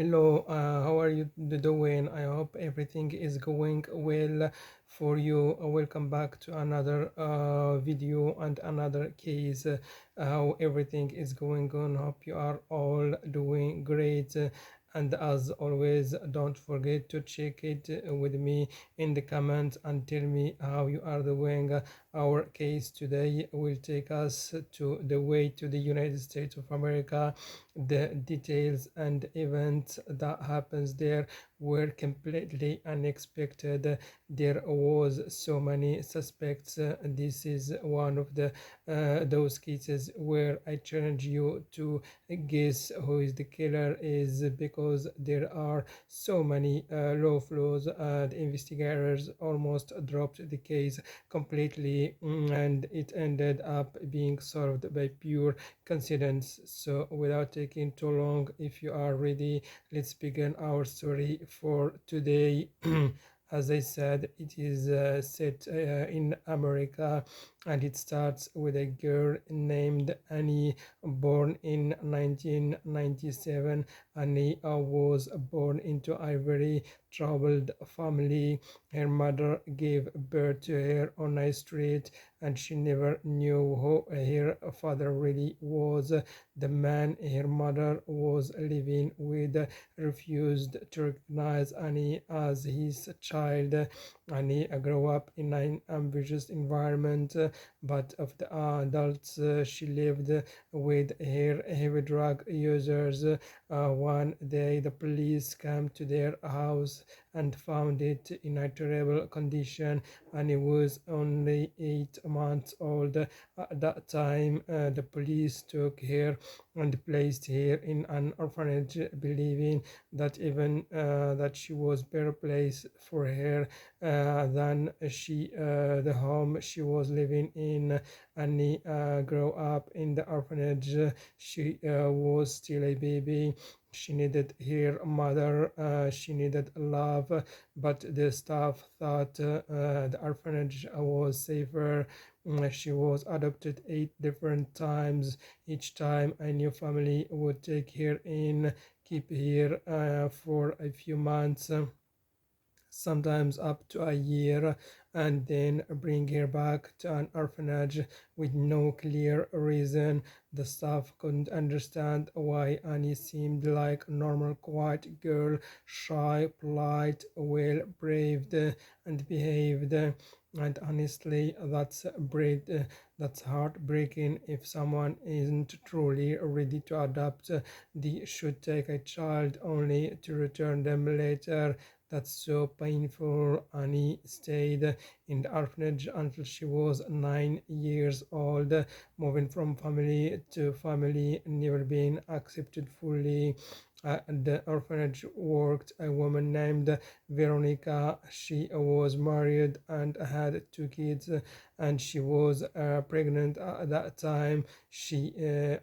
Hello, how are you doing? I hope everything is going well for you. Welcome back to another video and another case. How everything is going on. Hope you are all doing great. And as always, don't forget to check it with me in the comments and tell me how you are doing. Our case today will take us to the way to the United States of America. The details and events that happens there were completely unexpected. There was so many suspects. This is one of the those cases where I challenge you to guess who is the killer is, because there are so many law flaws. The investigators almost dropped the case completely, and it ended up being solved by pure coincidence. So without taking too long, if you are ready, let's begin our story for today. As I said, it is set in America, and it starts with a girl named Annie, born in 1997. Annie was born into a very troubled family. Her mother gave birth to her on a street, and she never knew who her father really was. The man her mother was living with refused to recognize Annie as his child. Annie grew up in an ambitious environment, but of the adults she lived with her heavy drug users. One day the police came to their house and found it in a terrible condition, and he was only 8 months old at that time. The police took her and placed her in an orphanage, believing that even that she was better place for her than the home she was living in. Annie grew up in the orphanage. She was still a baby. She needed her mother, she needed love, but the staff thought the orphanage was safer. She was adopted 8 different times. Each time a new family would take her in, keep her for a few months, sometimes up to a year, and then bring her back to an orphanage with no clear reason. The staff couldn't understand why Annie seemed like a normal, quiet girl, shy, polite, well behaved, and behaved. And honestly, that's heartbreaking. If someone isn't truly ready to adopt, they should take a child only to return them later. That's so painful. Annie stayed in the orphanage until she was 9 years old, moving from family to family, never being accepted fully. At the orphanage worked a woman named Veronica. She was married and had 2 kids, and she was pregnant at that time. She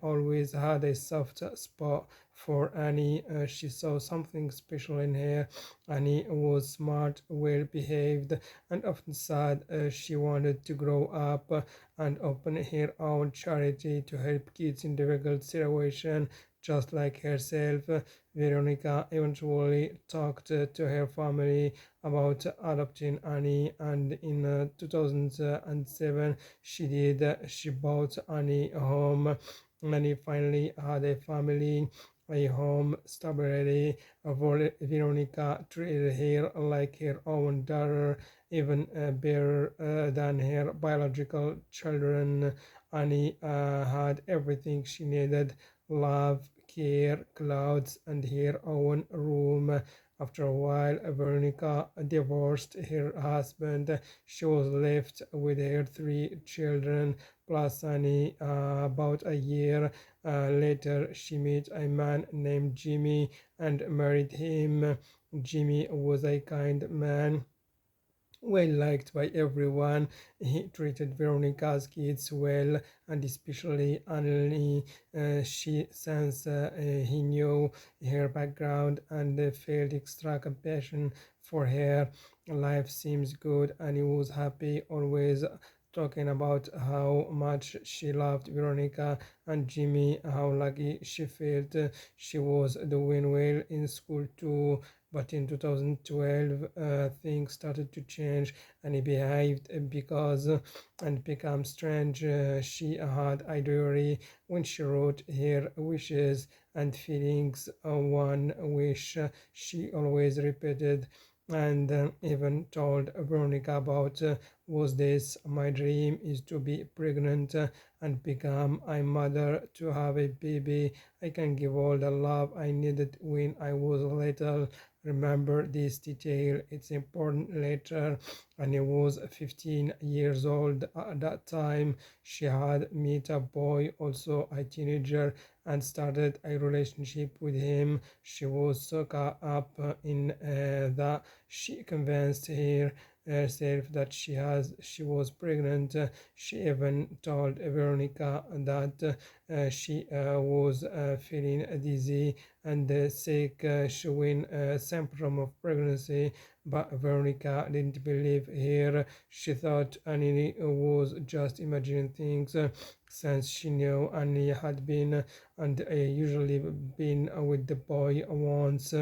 always had a soft spot for Annie. She saw something special in her. Annie was smart, well behaved, and often said she wanted to grow up and open her own charity to help kids in difficult situations just like herself. Veronica eventually talked to her family about adopting Annie, and in 2007 she did. She bought Annie a home. Annie finally had a family, a home, stability. Veronica treated her like her own daughter, even better than her biological children. Annie had everything she needed: love, care, clothes, and her own room. After a while, Veronica divorced her husband. She was left with her 3 children plus Annie. About a year later, she met a man named Jimmy and married him. Jimmy was a kind man, well liked by everyone. He treated Veronica's kids well, and especially Annie. Since he knew her background and felt extra compassion for her. Life seems good, and he was happy, always talking about how much she loved Veronica and Jimmy, how lucky she felt she was doing well in school too. But in 2012, things started to change, and he behaved because and became strange. She had a diary when she wrote her wishes and feelings. One wish she always repeated and even told Veronica about was this: my dream is to be pregnant and become a mother, to have a baby. I can give all the love I needed when I was little. Remember this detail, it's important later. And he was 15 years old at that time. She had met a boy, also a teenager, and started a relationship with him. She was so caught up in that she convinced herself that she was pregnant. She even told Veronica that she was feeling dizzy and sick, showing a symptom of pregnancy. But Veronica didn't believe her. She thought Annie was just imagining things, since she knew Annie had been and usually been with the boy once.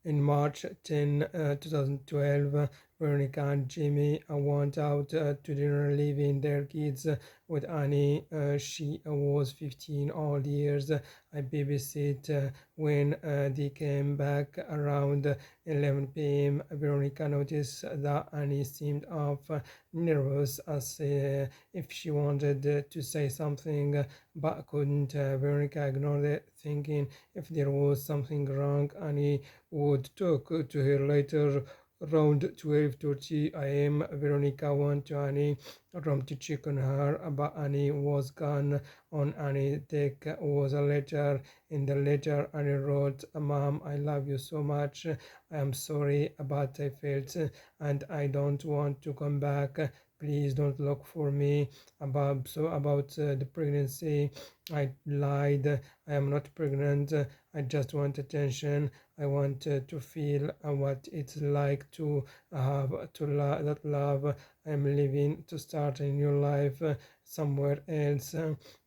In March 10, 2012, Veronica and Jimmy went out to dinner, leaving their kids with Annie. She was 15 all years. I babysit. When they came back around 11 p.m., Veronica noticed that Annie seemed off, nervous, as if she wanted to say something but couldn't. Veronica ignored it, thinking if there was something wrong, Annie would talk to her later. Around 12:30 a.m., Veronica went to Annie's room to check on her, but Annie was gone. On Annie's desk was a letter. In the letter, Annie wrote, "Mom, I love you so much. I am sorry about I felt, and I don't want to come back. Please don't look for me." About the pregnancy, I lied. I am not pregnant. I just want attention. I want to feel what it's like to have that love. I'm leaving to start a new life somewhere else.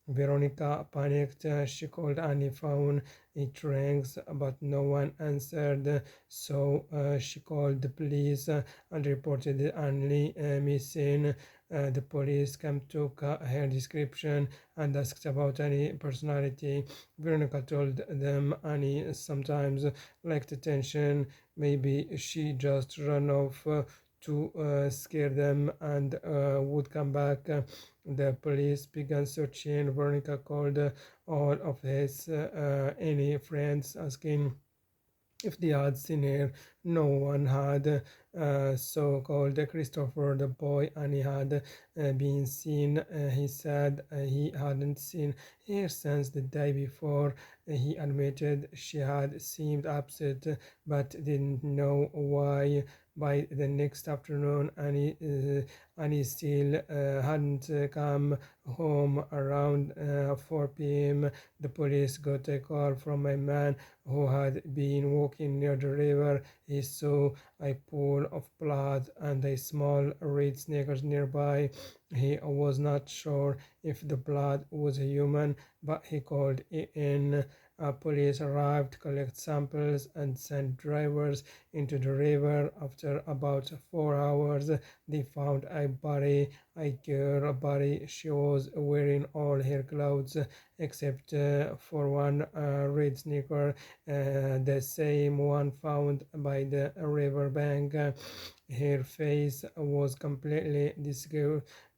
Veronica panicked. She called Annie phone. It rings, but no one answered. So she called the police and reported Annie missing. The police came, took her description and asked about Annie's personality. Veronica told them Annie sometimes liked attention. Maybe she just ran off to scare them and would come back. The police began searching. Veronica called all of his any friends, asking if they had seen her. No one had. So called Christopher, the boy, and he had been seen. He said he hadn't seen her since the day before. He admitted she had seemed upset, but didn't know why. By the next afternoon, Annie still hadn't come home. Around 4 p.m., the police got a call from a man who had been walking near the river. He saw a pool of blood and a small red snake nearby. He was not sure if the blood was human, but he called it in. Police arrived, collected samples, and sent drivers into the river. After about 4 hours, they found a body, a girl body. She was wearing all her clothes except for one red sneaker, the same one found by the riverbank. Her face was completely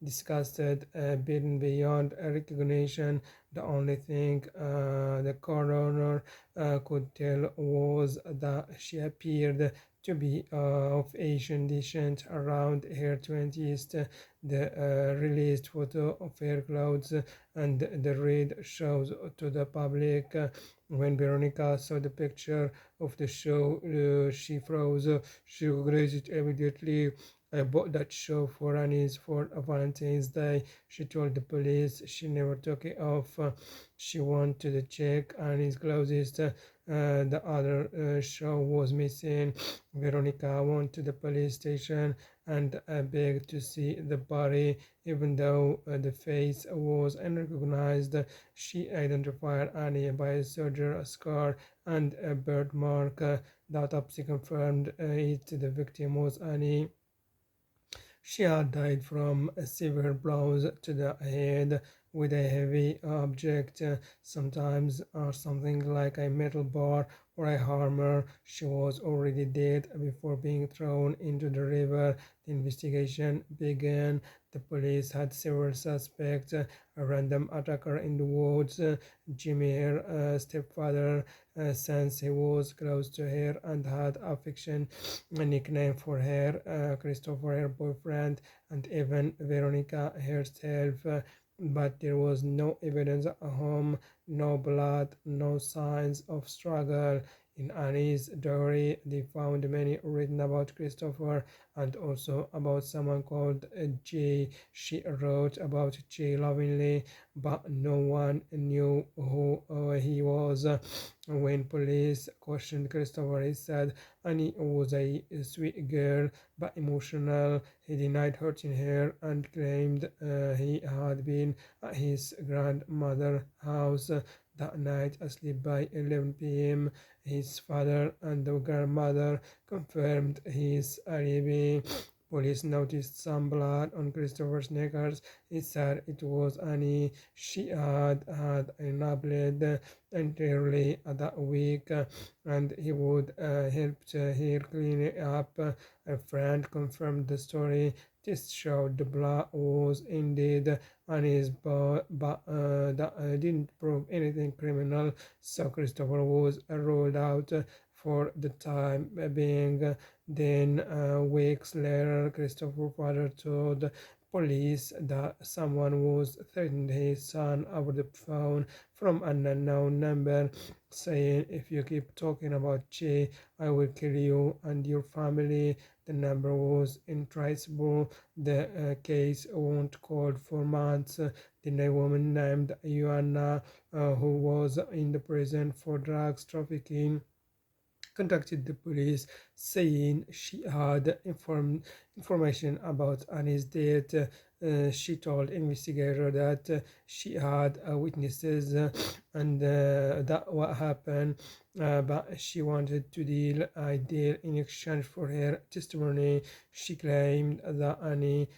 disgusted, beaten beyond recognition. The only thing the coroner could tell was that she appeared to be of Asian descent, around her 20s. The released photo of her clothes and the red shows to the public. When Veronica saw the picture of the show, she froze. She regretted it immediately. "I bought that show for Annie's for Valentine's Day," she told the police. "She never took it off. She wanted to check Annie's clothes The other show was missing. Veronica went to the police station and begged to see the body, even though the face was unrecognized. She identified Annie by a soldier scar and a birthmark. The autopsy confirmed it. The victim was Annie. She had died from severe blows to the head with a heavy object, sometimes or something like a metal bar or a hammer. She was already dead before being thrown into the river. The investigation began. The police had several suspects: a random attacker in the woods, Jimmy, her stepfather, since he was close to her and had affection, a nickname for her, Christopher, her boyfriend, and even Veronica herself. But there was no evidence at home, no blood, no signs of struggle. In Annie's diary, they found many written about Christopher and also about someone called Jay. She wrote about Jay lovingly, but no one knew who he was. When police questioned Christopher, he said Annie was a sweet girl but emotional. He denied hurting her and claimed he had been at his grandmother's house that night asleep by 11 p.m. His father and the grandmother confirmed his alibi. Police noticed some blood on Christopher's knickers. He said it was Annie. She had had a nablet entirely that week, and he would help her clean it up. A friend confirmed the story. This showed the blood was indeed Annie's, but that didn't prove anything criminal. So Christopher was ruled out for the time being. Then, weeks later, Christopher's father told police that someone was threatening his son over the phone from an unknown number, saying, "If you keep talking about Jay, I will kill you and your family." The number was untraceable. The case won't called for months. Then a woman named Joanna, who was in the prison for drugs trafficking, contacted the police saying she had information about Annie's death. She told investigator that she had witnesses and that what happened, but she wanted to deal a deal in exchange for her testimony. She claimed that Annie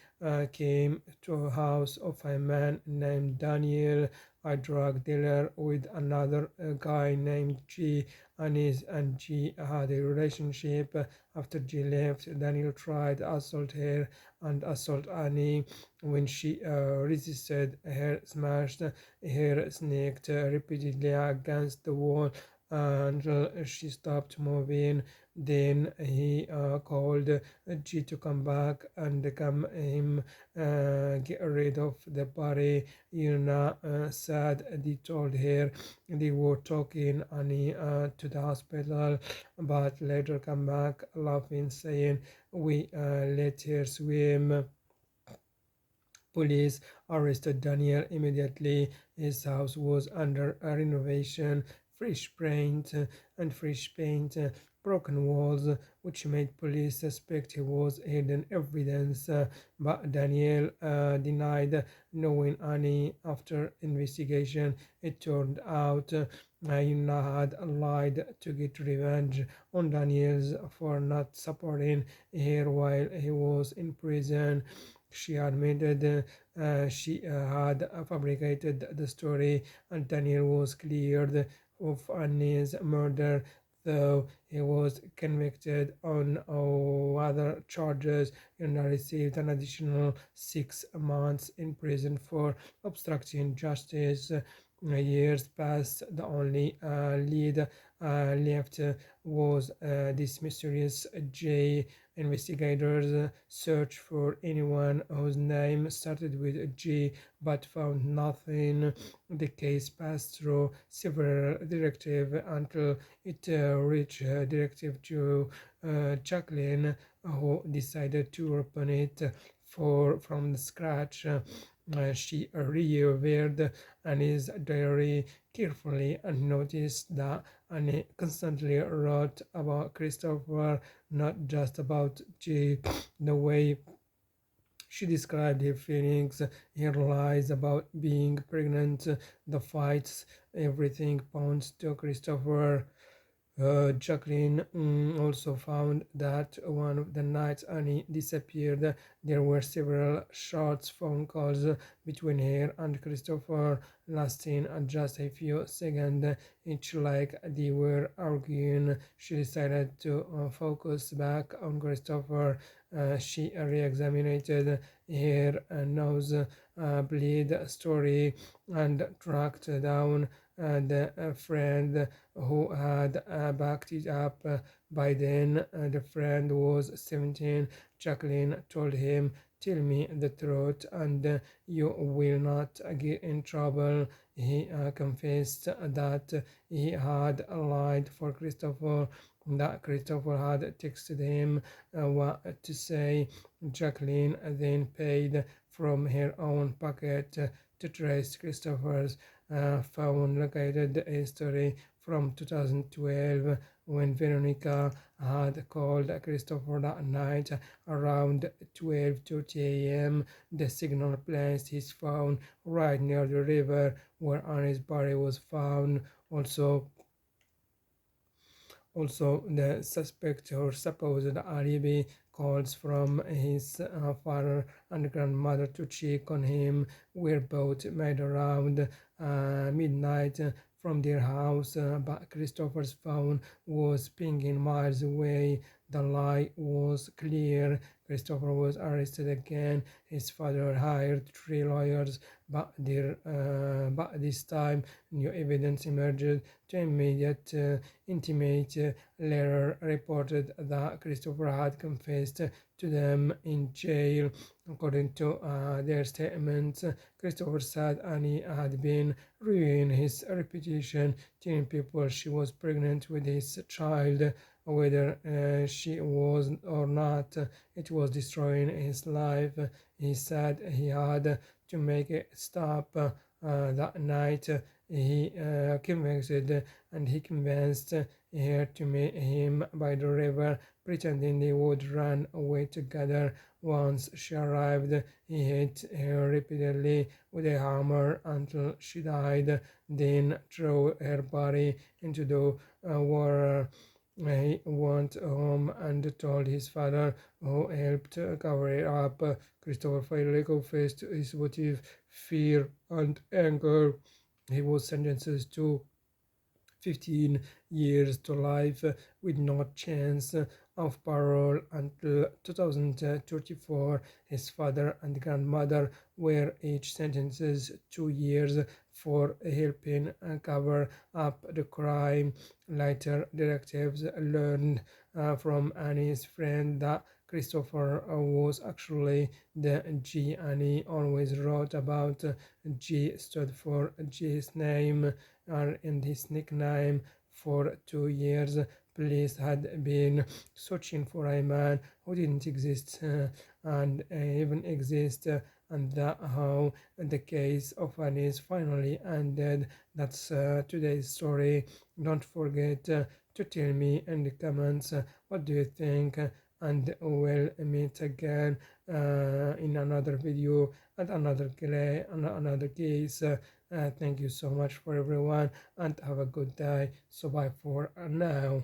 came to a house of a man named Daniel, a drug dealer, with another guy named G. Anis and G had a relationship. After G left, Daniel tried to assault her and assault Annie. When she resisted, her smashed her sneaked repeatedly against the wall until she stopped moving. Then he called G to come back and come him get rid of the body. Yuna said they told her they were talking Annie to the hospital, but later come back laughing, saying, "We let her swim." Police arrested Daniel immediately. His house was under a renovation, fresh paint, broken walls, which made police suspect he was hidden evidence. But Daniel denied knowing Annie. After investigation, it turned out Yuna had lied to get revenge on Daniels for not supporting her while he was in prison. She admitted she had fabricated the story, and Daniel was cleared of Annie's murder, though he was convicted on other charges and received an additional 6 months in prison for obstructing justice. Years passed. The only lead left was this mysterious J. Investigators searched for anyone whose name started with G but found nothing. The case passed through several directives until it reached Directive Joe Jacqueline, who decided to open it from the scratch. She reread Annie's diary carefully and noticed that Annie constantly wrote about Christopher, not just about Jay. The way she described her feelings, her lies about being pregnant, the fights, everything points to Christopher. Jacqueline also found that one of the nights Annie disappeared, there were several short phone calls between her and Christopher, lasting just a few seconds each, like they were arguing. She decided to focus back on Christopher. She re-examined her nose bleed story and tracked down the friend who had backed it up. By then, the friend was 17. Jacqueline told him, "Tell me the truth and you will not get in trouble." He confessed that he had lied for Christopher, that Christopher had texted him what to say. Jacqueline then paid from her own pocket to trace Christopher's phone, located a story from 2012 when Veronica had called Christopher that night around 12:30 a.m. The signal placed his phone right near the river where Annie's body was found. Also, the suspect or supposed alibi calls from his father and grandmother to check on him were both made around midnight from their house, but Christopher's phone was pinging miles away. The lie was clear. Christopher was arrested again. His father hired three lawyers, but this time new evidence emerged to immediate intimate later reported that Christopher had confessed to them in jail. According to their statements, Christopher said Annie had been ruining his reputation, telling people she was pregnant with his child. Whether she was or not, it was destroying his life. He said he had to make it stop. That night, he convinced her to meet him by the river, pretending they would run away together. Once she arrived, he hit her repeatedly with a hammer until she died, then threw her body into the water. He went home and told his father, who helped cover it up. Christopher finally confessed his motive: fear and anger. He was sentenced to 15 years to life with no chance of parole until 2034. His father and grandmother were each sentenced 2 years for helping cover up the crime. Later, detectives learned from Annie's friend that Christopher was actually the G Annie always wrote about. G stood for J's name and his nickname. For 2 years, police had been searching for a man who didn't exist and even exist, and that how the case of Anis finally ended. That's today's story. Don't forget to tell me in the comments what do you think, and we'll meet again in another video and another case. Thank you so much for everyone and have a good day. So bye for now.